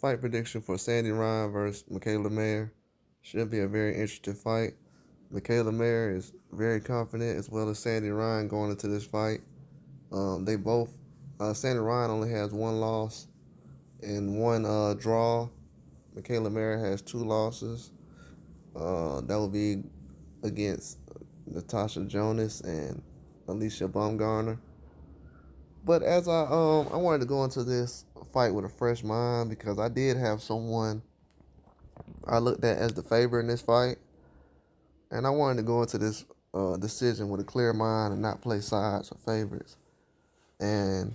fight prediction for Sandy Ryan versus Mikaela Mayer. Should be a very interesting fight. Mikaela Mayer is very confident, as well as Sandy Ryan going into this fight. They both, Sandy Ryan only has one loss and one draw. Mikaela Mayer has two losses. That will be against Natasha Jonas and Alicia Baumgartner. But as I wanted to go into this fight with a fresh mind because I did have someone I looked at as the favorite in this fight, and I wanted to go into this decision with a clear mind and not play sides or favorites. And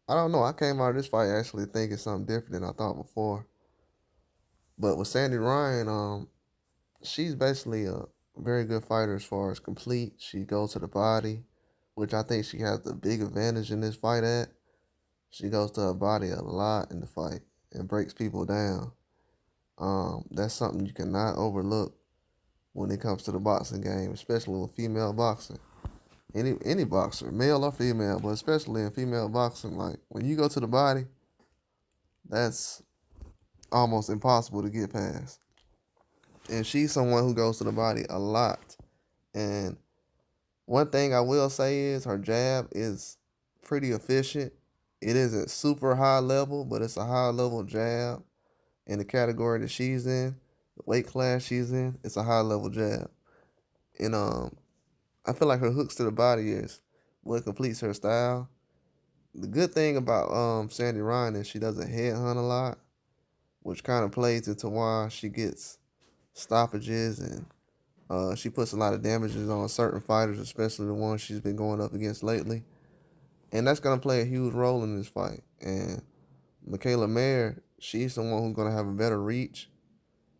I don't know, I came out of this fight actually thinking something different than I thought before. But with Sandy Ryan, she's basically a very good fighter as far as complete. She goes to the body, which I think she has the big advantage in this fight at. She goes to her body a lot in the fight and breaks people down. That's something you cannot overlook when it comes to the boxing game, especially with female boxing. Any boxer, male or female, but especially in female boxing, like when you go to the body, that's almost impossible to get past. And she's someone who goes to the body a lot. And one thing I will say is her jab is pretty efficient. It isn't super high level, but it's a high level jab in the category that she's in, the weight class she's in. It's a high level jab. And I feel like her hooks to the body is what completes her style. The good thing about Sandy Ryan is she doesn't headhunt a lot, which kind of plays into why she gets stoppages, and she puts a lot of damages on certain fighters, especially the ones she's been going up against lately. And that's going to play a huge role in this fight. And Mikaela Mayer, she's someone who's going to have a better reach.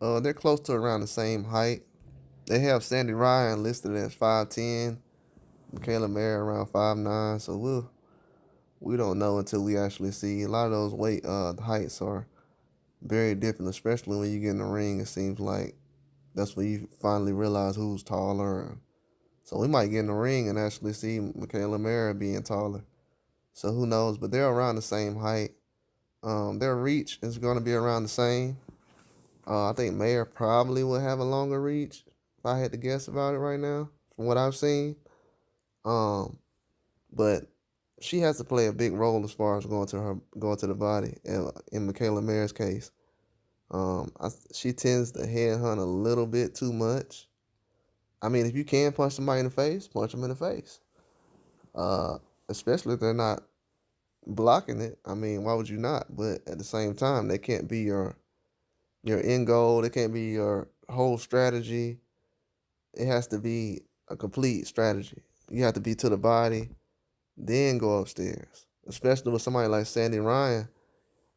They're close to around the same height. They have Sandy Ryan listed as 5'10", Mikaela Mayer around 5'9", so we don't know until we actually see. A lot of those weight heights are very different, especially when you get in the ring. It seems like that's when you finally realize who's taller. So we might get in the ring and actually see Mikaela Mayer being taller. So who knows? But they're around the same height. Their reach is going to be around the same. I think Mayer probably will have a longer reach if I had to guess about it right now, from what I've seen. But she has to play a big role as far as going to the body. In Mikaela Mayer's case, she tends to headhunt a little bit too much. I mean, if you can punch somebody in the face, punch them in the face. Especially if they're not blocking it. I mean, why would you not? But at the same time, they can't be your end goal. They can't be your whole strategy. It has to be a complete strategy. You have to be to the body, then go upstairs. Especially with somebody like Sandy Ryan,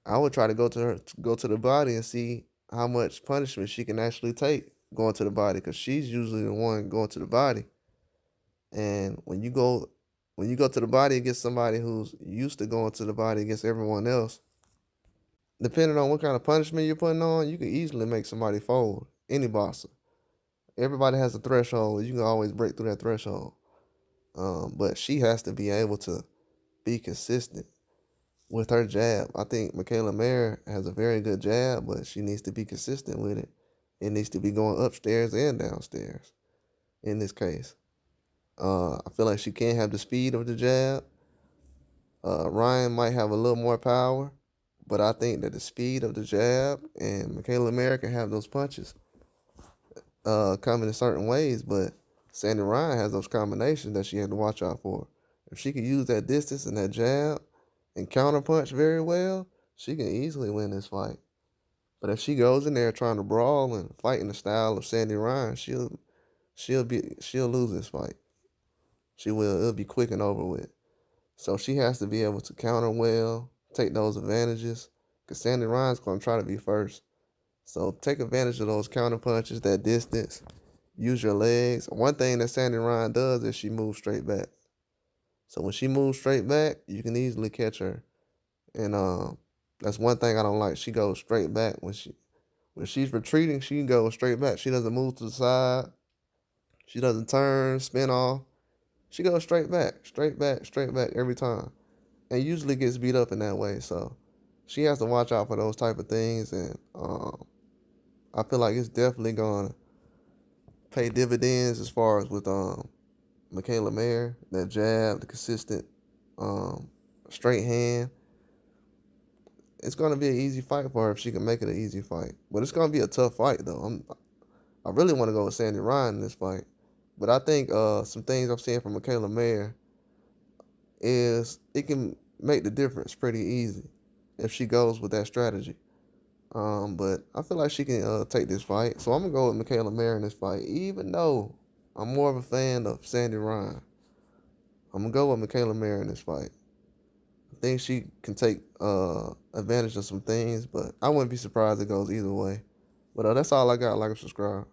I would try to go to the body and see how much punishment she can actually take going to the body, because she's usually the one going to the body. And when you go to the body against somebody who's used to going to the body against everyone else, depending on what kind of punishment you're putting on, you can easily make somebody fold. Any boxer. Everybody has a threshold. You can always break through that threshold. But she has to be able to be consistent with her jab. I think Mikaela Mayer has a very good jab, but she needs to be consistent with it. It needs to be going upstairs and downstairs in this case. I feel like she can't have the speed of the jab. Ryan might have a little more power, but I think that the speed of the jab and Mikaela Mayer can have those punches coming in certain ways, but Sandy Ryan has those combinations that she had to watch out for. If she can use that distance and that jab and counterpunch very well, she can easily win this fight. But if she goes in there trying to brawl and fight in the style of Sandy Ryan, she'll lose this fight. She will. It'll be quick and over with. So she has to be able to counter well, take those advantages, because Sandy Ryan's going to try to be first. So take advantage of those counter punches, that distance. Use your legs. One thing that Sandy Ryan does is she moves straight back. So when she moves straight back, you can easily catch her. And that's one thing I don't like. She goes straight back. When she's retreating, she goes straight back. She doesn't move to the side. She doesn't turn, spin off. She goes straight back every time. And usually gets beat up in that way. So she has to watch out for those type of things, and I feel like it's definitely gonna pay dividends as far as with Mikaela Mayer, that jab, the consistent straight hand. It's gonna be an easy fight for her if she can make it an easy fight. But it's gonna be a tough fight though. I really want to go with Sandy Ryan in this fight. But I think some things I'm seeing from Mikaela Mayer is it can make the difference pretty easy if she goes with that strategy. But I feel like she can take this fight. So I'm going to go with Mikaela Mayer in this fight, even though I'm more of a fan of Sandy Ryan. I'm going to go with Mikaela Mayer in this fight. I think she can take advantage of some things, but I wouldn't be surprised if it goes either way. But that's all I got. Like and subscribe.